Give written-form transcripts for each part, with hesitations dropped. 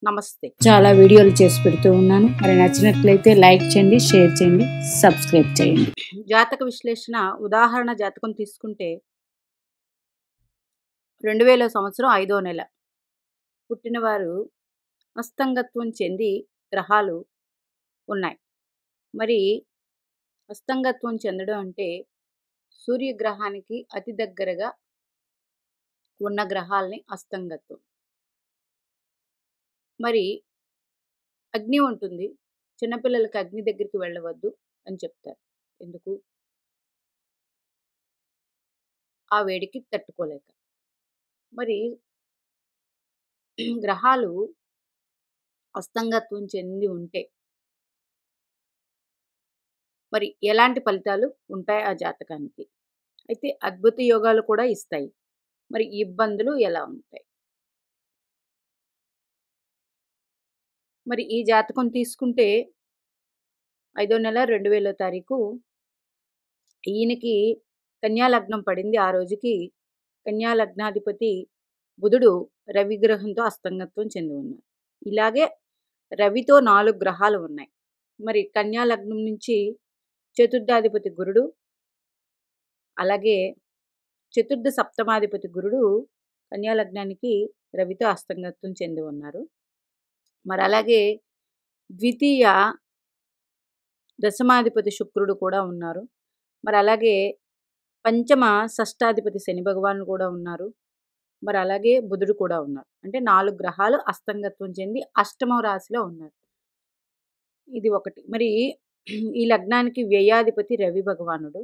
నమస్తే. చాలా వీడియోలు చేసి పెడుతూ ఉన్నాను. మరి నచ్చినట్లయితే లైక్ చేయండి, షేర్ చేయండి, సబ్స్క్రైబ్ చేయండి. జాతక విశ్లేషణ ఉదాహరణ జాతకం తీసుకుంటే 2000 సంవత్సరం 5వ నెల పుట్టినవారు అస్తంగత్వం చెంది గ్రహాలు ఉన్నాయి. మరి అస్తంగత్వం చెందడం అంటే సూర్యగ్రహానికి అతి దగ్గరగా ఉన్న గ్రహాలని అస్తంగత్వం. మరి అగ్ని ఉంటుంది. చిన్నపిల్లలకి అగ్ని దగ్గరికి వెళ్ళవద్దు అని చెప్తారు. ఎందుకు? ఆ వేడికి తట్టుకోలేక. మరి గ్రహాలు అస్తంగత్వం చెంది ఉంటే మరి ఎలాంటి ఫలితాలు ఉంటాయి ఆ జాతకానికి? అయితే అద్భుత యోగాలు కూడా ఇస్తాయి. మరి ఇబ్బందులు ఎలా ఉంటాయి? మరి ఈ జాతకం తీసుకుంటే 5వ నెల 2000వ తారీఖు ఈయనకి కన్యా లగ్నం పడింది. ఆ రోజుకి కన్యా లగ్నాధిపతి బుధుడు రవి గ్రహంతో అస్తంగత్వం చెంది ఉన్నారు. ఇలాగే రవితో 4 గ్రహాలు ఉన్నాయి. మరి కన్యా లగ్నం నుంచి చతుర్థాధిపతి గురుడు, అలాగే చతుర్థ సప్తమాధిపతి గురుడు కన్యా లగ్నానికి రవితో అస్తంగత్వం చెంది ఉన్నారు. మరి అలాగే ద్వితీయ దశమాధిపతి శుక్రుడు కూడా ఉన్నారు. మరి అలాగే పంచమ షష్టాధిపతి శని భగవానుడు కూడా ఉన్నారు. మరి అలాగే బుధుడు కూడా ఉన్నారు. అంటే 4 గ్రహాలు అస్తంగత్వం చెంది అష్టమ రాశిలో ఉన్నారు. ఇది ఒకటి. మరి ఈ లగ్నానికి వ్యయాధిపతి రవి భగవానుడు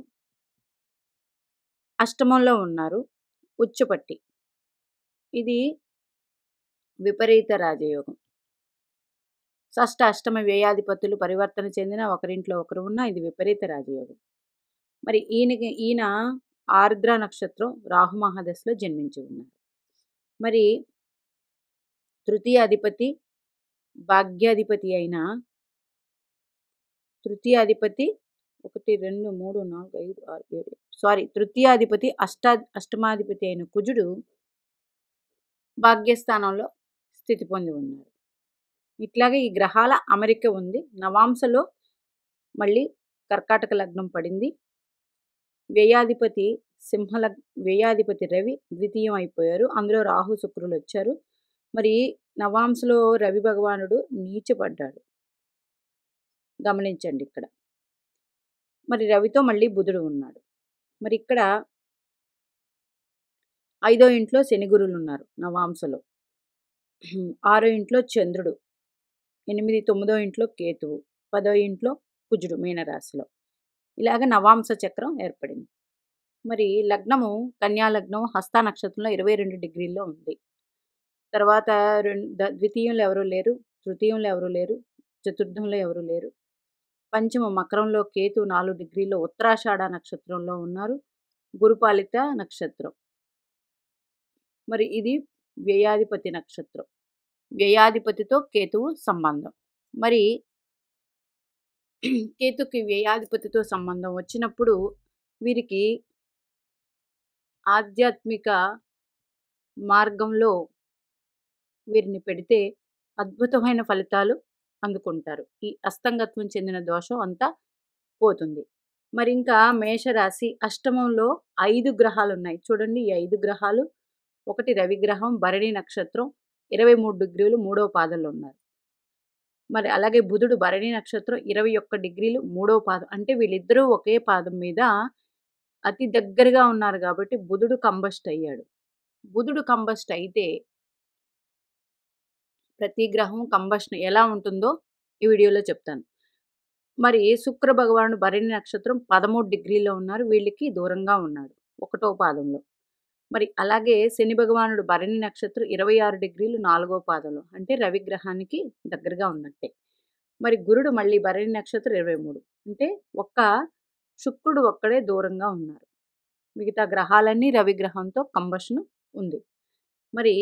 అష్టమంలో ఉన్నారు. ఉచ్చపట్టి. ఇది విపరీత రాజయోగం. షష్ట అష్టమ వ్యయాధిపతులు పరివర్తన చెందిన ఒకరింట్లో ఒకరు ఉన్న ఇది విపరీత రాజయోగం. మరి ఈయన ఆర్ద్ర నక్షత్రం రాహు మహాదశలో జన్మించి ఉన్నారు. మరి తృతీయాధిపతి భాగ్యాధిపతి అయిన తృతీయాధిపతి 1 2 3 4 5 6 7 సారీ తృతీయాధిపతి అష్టమాధిపతి అయిన కుజుడు భాగ్యస్థానంలో స్థితి పొంది ఉన్నారు. ఇట్లాగే ఈ గ్రహాల అమరిక ఉంది. నవాంశలో మళ్ళీ కర్కాటక లగ్నం పడింది. వ్యయాధిపతి వ్యయాధిపతి రవి ద్వితీయం అయిపోయారు. అందులో రాహు శుక్రులు వచ్చారు. మరి నవాంశలో రవి భగవానుడు నీచపడ్డాడు. గమనించండి ఇక్కడ. మరి రవితో మళ్ళీ బుధుడు ఉన్నాడు. మరి ఇక్కడ 5వ ఇంట్లో శని గురులు ఉన్నారు నవాంశలో. 6వ ఇంట్లో చంద్రుడు, 8 9వ ఇంట్లో కేతువు, 10వ ఇంట్లో కుజుడు మీనరాశిలో. ఇలాగ నవాంశ చక్రం ఏర్పడింది. మరి లగ్నము కన్యా లగ్నం హస్త నక్షత్రంలో 22 డిగ్రీల్లో ఉంది. తర్వాత ద్వితీయంలో ఎవరు లేరు, తృతీయంలో ఎవరు లేరు, చతుర్థంలో ఎవరు లేరు. పంచమ మకరంలో కేతు 4 డిగ్రీల్లో ఉత్తరాషాఢ నక్షత్రంలో ఉన్నారు. గురుపాలిత నక్షత్రం. మరి ఇది వ్యయాధిపతి నక్షత్రం. వ్యయాధిపతితో కేతువు సంబంధం. మరి కేతుకి వ్యయాధిపతితో సంబంధం వచ్చినప్పుడు వీరికి ఆధ్యాత్మిక మార్గంలో వీరిని పెడితే అద్భుతమైన ఫలితాలు అందుకుంటారు. ఈ అస్తంగత్వం చెందిన దోషం అంతా పోతుంది. మరి ఇంకా మేషరాశి అష్టమంలో 5 గ్రహాలు ఉన్నాయి. చూడండి ఈ 5 గ్రహాలు. 1 రవి గ్రహం భరణి నక్షత్రం 23 డిగ్రీలు 3వ పాదంలో ఉన్నారు. మరి అలాగే బుధుడు భరణి నక్షత్రం 21 డిగ్రీలు 3వ పాదం. అంటే వీళ్ళిద్దరూ ఒకే పాదం మీద అతి దగ్గరగా ఉన్నారు కాబట్టి బుధుడు కంబస్ట్ అయ్యాడు. బుధుడు కంబస్ట్ అయితే ప్రతి గ్రహం కంబషన్ ఎలా ఉంటుందో ఈ వీడియోలో చెప్తాను. మరి శుక్ర భగవానుడు భరణి నక్షత్రం 13 డిగ్రీల్లో ఉన్నారు. వీళ్ళకి దూరంగా ఉన్నాడు 1వ పాదంలో. మరి అలాగే శని భగవానుడు భరణి నక్షత్రం 26 డిగ్రీలు 4వ పాదంలో. అంటే రవి గ్రహానికి దగ్గరగా ఉన్నట్టే. మరి గురుడు మళ్ళీ భరణి నక్షత్రం 23. అంటే శుక్రుడు ఒక్కడే దూరంగా ఉన్నారు. మిగతా గ్రహాలన్నీ రవి గ్రహంతో కంబషన్ ఉంది. మరి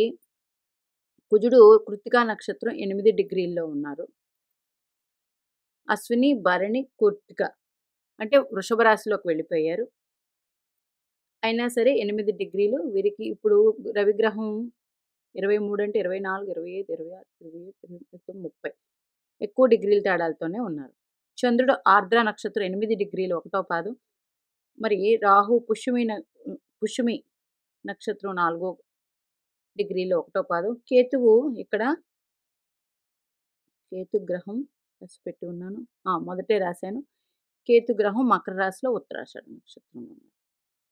కుజుడు కృత్తికా నక్షత్రం 8 డిగ్రీల్లో ఉన్నారు. అశ్విని భరణి కృత్తిక అంటే వృషభ రాశిలోకి వెళ్ళిపోయారు. అయినా సరే 8 డిగ్రీలు వీరికి ఇప్పుడు రవిగ్రహం 23 అంటే 24, 25, 26, 27, 28, 30 ఎక్కువ డిగ్రీల తేడాలతోనే ఉన్నారు. చంద్రుడు ఆర్ద్ర నక్షత్రం 8 డిగ్రీలు 1వ పాదం. మరి రాహు పుష్యమి నక్షత్రం 4 డిగ్రీలు 1వ పాదం. కేతువు ఇక్కడ కేతు గ్రహం పెట్టి ఉన్నాను. మొదటే రాశాను. కేతు గ్రహం మకర రాశిలో ఉత్తరాషాఢ నక్షత్రంలో ఉన్నారు.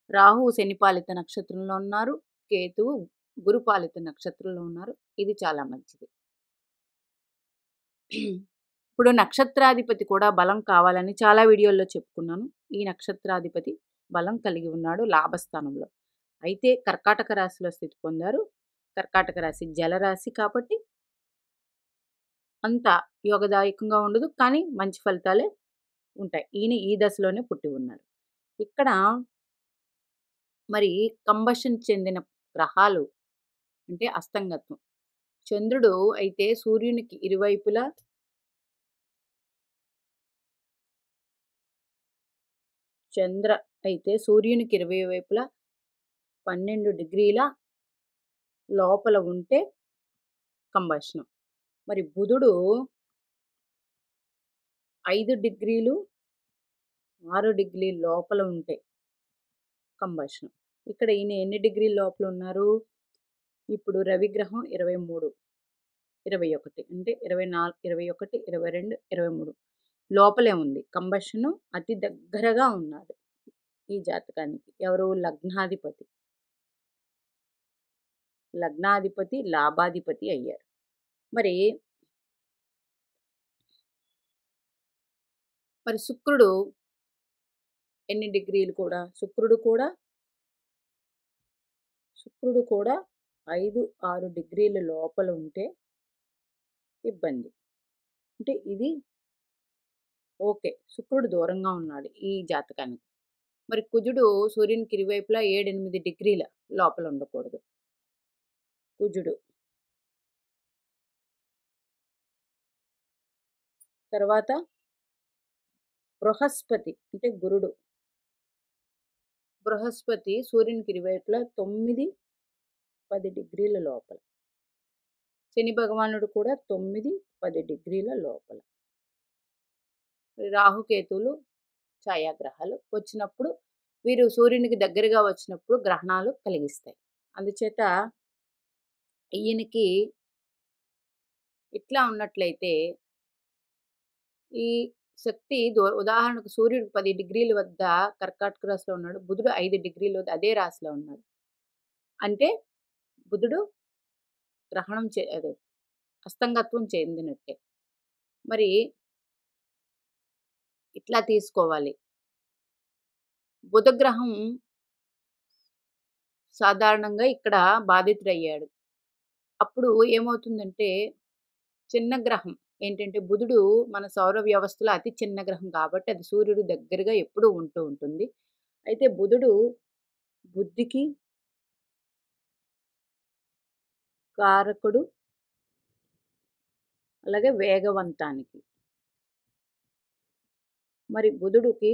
రాహు శనిపాలిత నక్షత్రంలో ఉన్నారు. కేతువు గురుపాలిత నక్షత్రంలో ఉన్నారు. ఇది చాలా మంచిది. ఇప్పుడు నక్షత్రాధిపతి కూడా బలం కావాలని చాలా వీడియోల్లో చెప్పుకున్నాను. ఈ నక్షత్రాధిపతి బలం కలిగి ఉన్నాడు లాభస్థానంలో. అయితే కర్కాటక రాశిలో స్థితి పొందారు. కర్కాటక రాశి జలరాశి కాబట్టి అంత యోగదాయకంగా ఉండదు, కానీ మంచి ఫలితాలే ఉంటాయి. ఈయన ఈ దశలోనే పుట్టి ఉన్నారు. ఇక్కడ మరి కంబషన్ చెందిన గ్రహాలు అంటే అస్తంగత్వం. చంద్రుడు అయితే సూర్యునికి ఇరువైపులా సూర్యునికి ఇరువైపులా 12 డిగ్రీల లోపల ఉంటే కంబషను. మరి బుధుడు 5 డిగ్రీలు 6 డిగ్రీల లోపల ఉంటే కంబషను. ఇక్కడ ఈయన ఎన్ని డిగ్రీల లోపల ఉన్నారు? ఇప్పుడు రవిగ్రహం 23, 21 అంటే 24, 21, 22, 23 లోపలే ఉంది. కంబషను అతి దగ్గరగా ఉన్నాడు ఈ జాతకానికి. ఎవరు? లగ్నాధిపతి లాభాధిపతి అయ్యారు. మరి శుక్రుడు ఎన్ని డిగ్రీలు కూడా? శుక్రుడు కూడా 5, 6 డిగ్రీల లోపల ఉంటే ఇబ్బంది. అంటే ఇది ఓకే, శుక్రుడు దూరంగా ఉన్నాడు ఈ జాతకానికి. మరి కుజుడు సూర్యునికి ఇరువైపులా 7, 8 డిగ్రీల లోపల ఉండకూడదు. కుజుడు తర్వాత బృహస్పతి అంటే గురుడు. బృహస్పతి సూర్యునికి ఇరువైపులా 9, 10 డిగ్రీల లోపల. శని భగవానుడు కూడా 9, 10 డిగ్రీల లోపల. రాహుకేతువులు ఛాయాగ్రహాలు వచ్చినప్పుడు వీరు సూర్యునికి దగ్గరగా వచ్చినప్పుడు గ్రహణాలు కలిగిస్తాయి. అందుచేత ఈయనకి ఇట్లా ఉన్నట్లయితే ఈ శక్తి ఉదాహరణకు సూర్యుడు 10 డిగ్రీల వద్ద కర్కాటక రాశిలో ఉన్నాడు. బుధుడు 5 డిగ్రీల వద్ద అదే రాశిలో ఉన్నాడు. అంటే బుధుడు గ్రహణం అస్తంగత్వం చెందినట్టే. మరి ఇట్లా తీసుకోవాలి. బుధగ్రహం సాధారణంగా ఇక్కడ బాధితుడయ్యాడు. అప్పుడు ఏమవుతుందంటే చిన్న గ్రహం ఏంటంటే బుధుడు మన సౌర వ్యవస్థలో అతి చిన్న గ్రహం కాబట్టి అది సూర్యుడు దగ్గరగా ఎప్పుడూ ఉంటూ ఉంటుంది. అయితే బుధుడు బుద్ధికి కారకుడు, అలాగే వేగవంతానికి. మరి బుధుడికి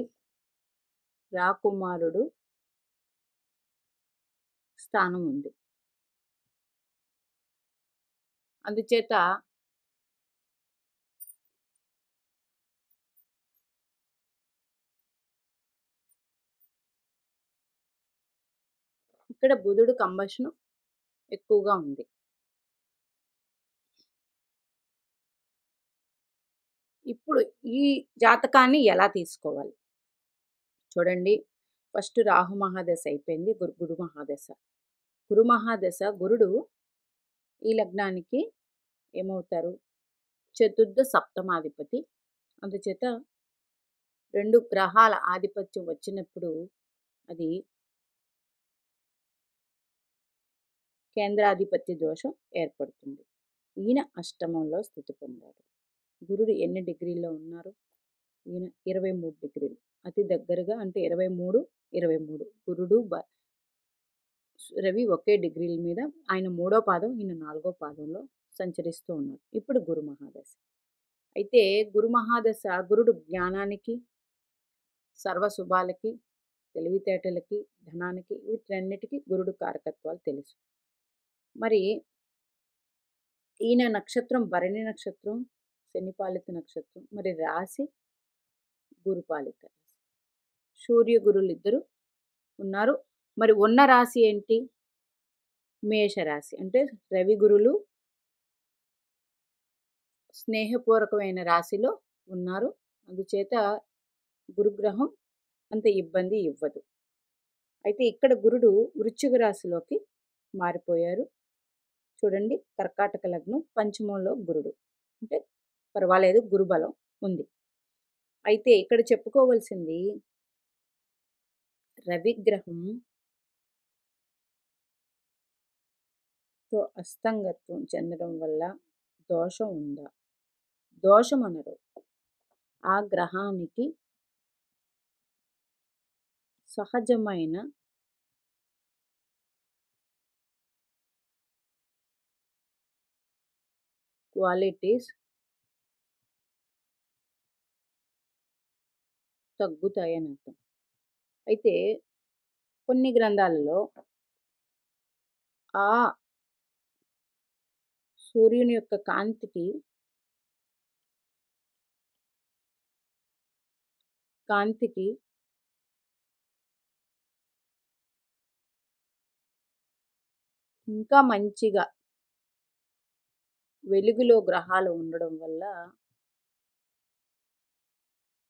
రాకుమారుడు స్థానం ఉంది. అందుచేత ఇక్కడ బుధుడు కంబషను ఎక్కువగా ఉంది. ఇప్పుడు ఈ జాతకాన్ని ఎలా తీసుకోవాలి చూడండి. ఫస్ట్ రాహు మహాదశ అయిపోయింది. గురు మహాదశ. గురుడు ఈ లగ్నానికి ఏమవుతారు? చతుర్థ సప్తమాధిపతి. అందుచేత 2 గ్రహాల ఆధిపత్యం వచ్చినప్పుడు అది కేంద్రాధిపత్య దోషం ఏర్పడుతుంది. ఈయన అష్టమంలో స్థితి పొందాడు. గురుడు ఎన్ని డిగ్రీల్లో ఉన్నారు? ఈయన 23 డిగ్రీలు. అతి దగ్గరగా అంటే 23, 23. గురుడు రవి ఒకే డిగ్రీల మీద. ఆయన 3వ పాదం, ఈయన 4వ పాదంలో సంచరిస్తూ ఉన్నారు. ఇప్పుడు గురు మహాదశ. అయితే గురు మహాదశ గురుడు జ్ఞానానికి, సర్వశుభాలకి, తెలివితేటలకి, ధనానికి వీటన్నిటికీ గురుడు కారకత్వాలు తెలుసు. మరి ఈయన నక్షత్రం భరణి నక్షత్రం, శనిపాలిత నక్షత్రం. మరి రాశి గురుపాలిత. సూర్య గురులిద్దరూ ఉన్నారు. మరి ఉన్న రాశి ఏంటి? మేషరాశి. అంటే రవి గురులు స్నేహపూర్వకమైన రాశిలో ఉన్నారు. అందుచేత గురుగ్రహం అంత ఇబ్బంది ఇవ్వదు. అయితే ఇక్కడ గురుడు వృశ్చిక రాశిలోకి మారిపోయారు. చూడండి, కర్కాటక లగ్నం, పంచమంలో గురుడు. అంటే పర్వాలేదు, గురుబలం ఉంది. అయితే ఇక్కడ చెప్పుకోవలసింది, రవిగ్రహం తో అస్తంగత్వం చెందడం వల్ల దోషం ఉందా? దోషం అనరు. ఆ గ్రహానికి సహజమైన క్వాలిటీస్ తగ్గుతాయని అర్థం. అయితే కొన్ని గ్రంథాలలో ఆ సూర్యుని యొక్క కాంతికి ఇంకా మంచిగా వెలుగులో గ్రహాలు ఉండడం వల్ల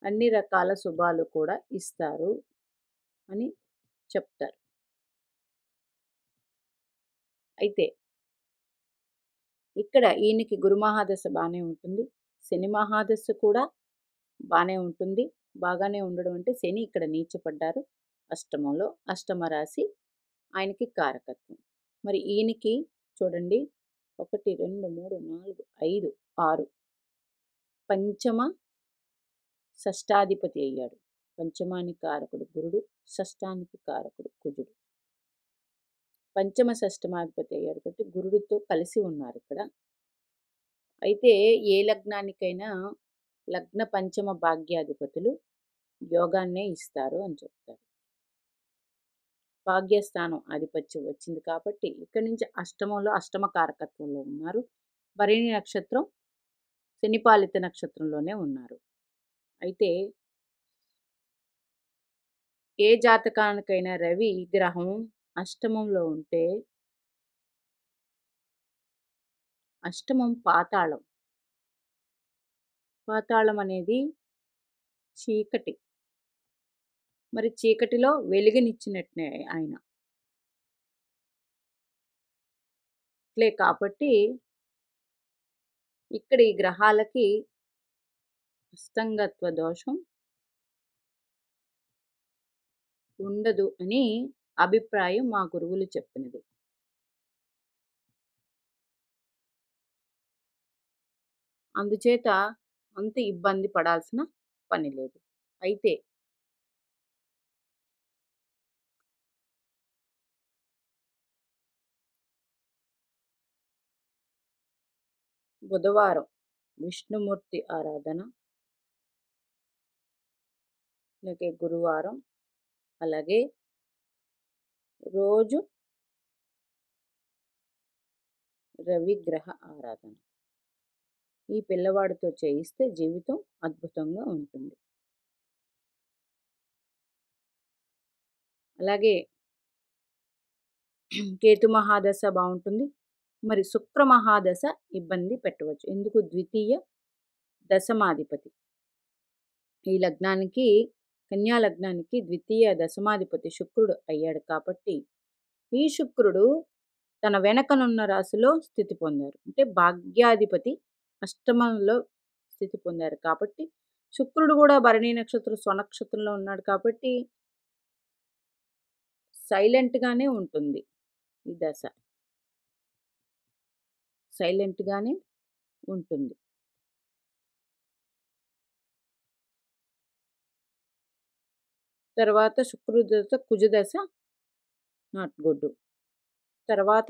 అన్ని రకాల శుభాలు కూడా ఇస్తారు అని చెప్తారు. అయితే ఇక్కడ ఈయనకి గురు మహాదశ బాగానే ఉంటుంది, శని మహాదశ కూడా బాగానే ఉంటుంది. బాగానే ఉండడం అంటే శని ఇక్కడ నీచపడ్డారు అష్టమంలో, అష్టమ రాశి ఆయనకి కారకత్వం. మరి ఈయనకి చూడండి, 1 2 3 4 5 6 పంచమ షష్టాధిపతి అయ్యాడు. పంచమానికి కారకుడు గురుడు, షష్టానికి కారకుడు కుజుడు. పంచమ షష్టమాధిపతి అయ్యాడు కాబట్టి గురుడితో కలిసి ఉన్నారు ఇక్కడ. అయితే ఏ లగ్నానికైనా లగ్న పంచమ భాగ్యాధిపతులు యోగాన్నే ఇస్తారు అని చెప్తారు. భాగ్యస్థానం ఆధిపత్యం వచ్చింది కాబట్టి ఇక్కడి నుంచి అష్టమంలో, అష్టమ కారకత్వంలో ఉన్నారు. భరణి నక్షత్రం శనిపాలిత నక్షత్రంలోనే ఉన్నారు. అయితే ఏ జాతకానికైనా రవి గ్రహం అష్టమంలో ఉంటే, అష్టమం పాతాళం. పాతాళం అనేది చీకటి. మరి చీకటిలో వెలుగునిచ్చినట్టే ఆయన. కాబట్టి ఇక్కడ ఈ గ్రహాలకి అస్తంగత్వ దోషం ఉండదు అని అభిప్రాయం మా గురువులు చెప్పినది. అందుచేత అంత ఇబ్బంది పడాల్సిన పని లేదు. అయితే బుధవారం విష్ణుమూర్తి ఆరాధన, అలాగే గురువారం, అలాగే రోజు రవిగ్రహ ఆరాధన ఈ పిల్లవాడితో చేయిస్తే జీవితం అద్భుతంగా ఉంటుంది. అలాగే కేతు మహాదశ బాగుంటుంది. మరి శుక్ర మహాదశ ఇబ్బంది పెట్టవచ్చు. ఎందుకు? ద్వితీయ దశమాధిపతి ఈ లగ్నానికి, కన్యా లగ్నానికి ద్వితీయ దశమాధిపతి శుక్రుడు అయ్యాడు కాబట్టి ఈ శుక్రుడు తన వెనకనున్న రాశిలో స్థితి పొందారు. అంటే భాగ్యాధిపతి అష్టమంలో స్థితి పొందారు కాబట్టి శుక్రుడు కూడా భరణి నక్షత్రం స్వనక్షత్రంలో ఉన్నాడు కాబట్టి సైలెంట్గానే ఉంటుంది ఈ దశ. సైలెంట్గానే ఉంటుంది. తర్వాత శుక్రుడి దశ, కుజ దశ నాట్ గుడ్. తర్వాత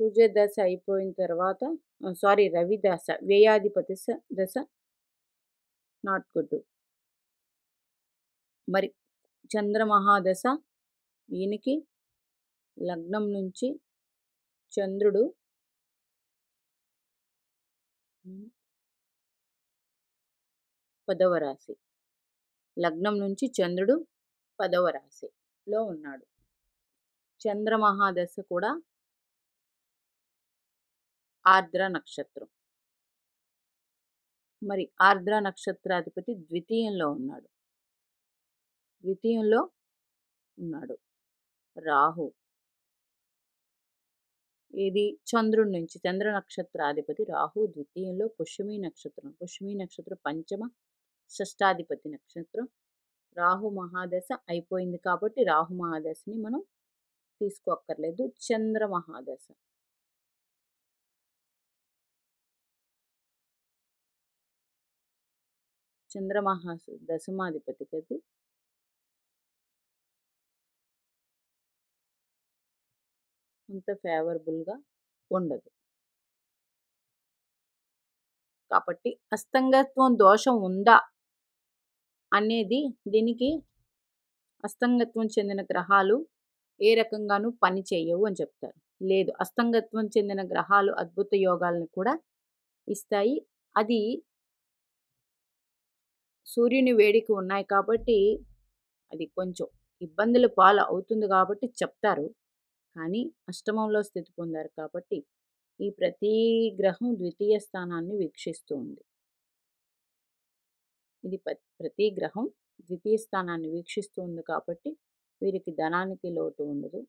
కుజ దశ అయిపోయిన తర్వాత రవి దశ, వ్యయాధిపతి దశ నాట్ గుడ్. మరి చంద్ర మహాదశ ఈయనకి లగ్నం నుంచి చంద్రుడు 10వ రాశి. లగ్నం నుంచి చంద్రుడు 10వ రాశిలో ఉన్నాడు. చంద్రమహాదశ కూడా ఆర్ద్ర నక్షత్రం. మరి ఆర్ద్ర నక్షత్రాధిపతి ద్వితీయంలో ఉన్నాడు. ద్వితీయంలో ఉన్నాడు రాహు. ఇది చంద్రుడి నుంచి, చంద్ర నక్షత్రాధిపతి రాహు ద్వితీయంలో. పుష్యమి నక్షత్రం. పుష్యమి నక్షత్రం పంచమ షష్టాధిపతి నక్షత్రం. రాహు మహాదశ అయిపోయింది కాబట్టి రాహు మహాదశని మనం తీసుకోక్కర్లేదు. చంద్ర మహాదశ. చంద్రమహా దశమాధిపతి గది అంత ఫేవరబుల్గా ఉండదు. కాబట్టి అస్తంగత్వం దోషం ఉందా అనేది, దీనికి అస్తంగత్వం చెందిన గ్రహాలు ఏ రకంగానూ పని చేయవు అని చెప్తారు. లేదు, అస్తంగత్వం చెందిన గ్రహాలు అద్భుత యోగాలను కూడా ఇస్తాయి. అది సూర్యుని వేడికి ఉన్నాయి కాబట్టి అది కొంచెం ఇబ్బందుల పాలు అవుతుంది కాబట్టి చెప్తారు. కానీ అష్టమంలో స్థితి పొందారు కాబట్టి ఈ ప్రతి గ్రహం ద్వితీయ స్థానాన్ని వీక్షిస్తూ ఉంది. ఇది ప్రతి గ్రహం ద్వితీయ స్థానాన్ని వీక్షిస్తూ ఉంది కాబట్టి వీరికి ధనానికి లోటు ఉండదు.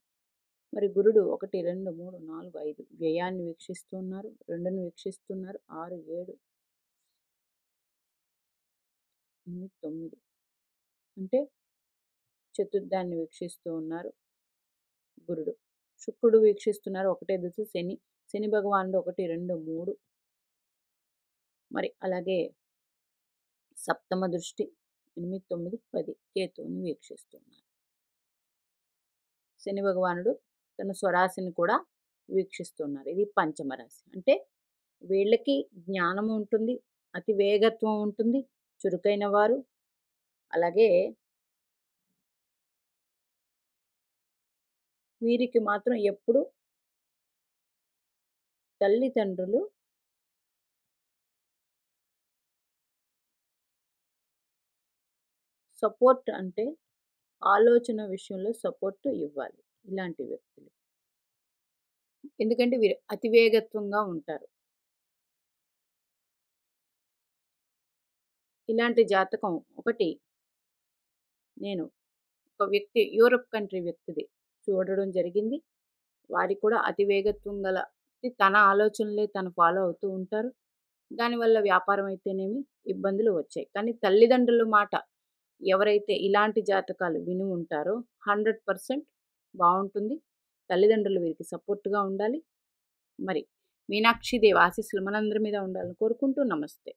మరి గురుడు 1, 2, 3, 4, 5 వ్యయాన్ని వీక్షిస్తున్నారు, 2ని వీక్షిస్తున్నారు, 6, 7, 8, 9 అంటే చతుర్థాన్ని వీక్షిస్తూ ఉన్నారు గురుడు. శుక్రుడు వీక్షిస్తున్నారు 1వ దశ. శని భగవానుడు 1, 2, 3. మరి అలాగే సప్తమ దృష్టి 8, 9, 10 కేతువుని వీక్షిస్తున్నారు. శని భగవానుడు తన స్వరాశిని కూడా వీక్షిస్తున్నారు. ఇది పంచమ రాశి. అంటే వీళ్ళకి జ్ఞానం ఉంటుంది, అతి వేగత్వం ఉంటుంది, చురుకైన వారు. అలాగే వీరికి మాత్రం ఎప్పుడు తల్లిదండ్రులు సపోర్ట్, అంటే ఆలోచన విషయంలో సపోర్ట్ ఇవ్వాలి ఇలాంటి వ్యక్తులు. ఎందుకంటే వీరు అతివేగత్వంగా ఉంటారు. ఇలాంటి జాతకం ఒకటి నేను ఒక వ్యక్తి, యూరప్ కంట్రీ వ్యక్తిది చూడడం జరిగింది. వారికి కూడా అతివేగత్వం గల, తన ఆలోచనలే తను ఫాలో అవుతూ ఉంటారు. దానివల్ల వ్యాపారం అయితేనేమి ఇబ్బందులు వచ్చాయి. కానీ తల్లిదండ్రుల మాట ఎవరైతే ఇలాంటి జాతకాలు విని ఉంటారో 100% బాగుంటుంది. తల్లిదండ్రులు వీరికి సపోర్ట్గా ఉండాలి. మరి మీనాక్షిదేవి ఆశీస్సులు మనందరి మీద ఉండాలని కోరుకుంటూ నమస్తే.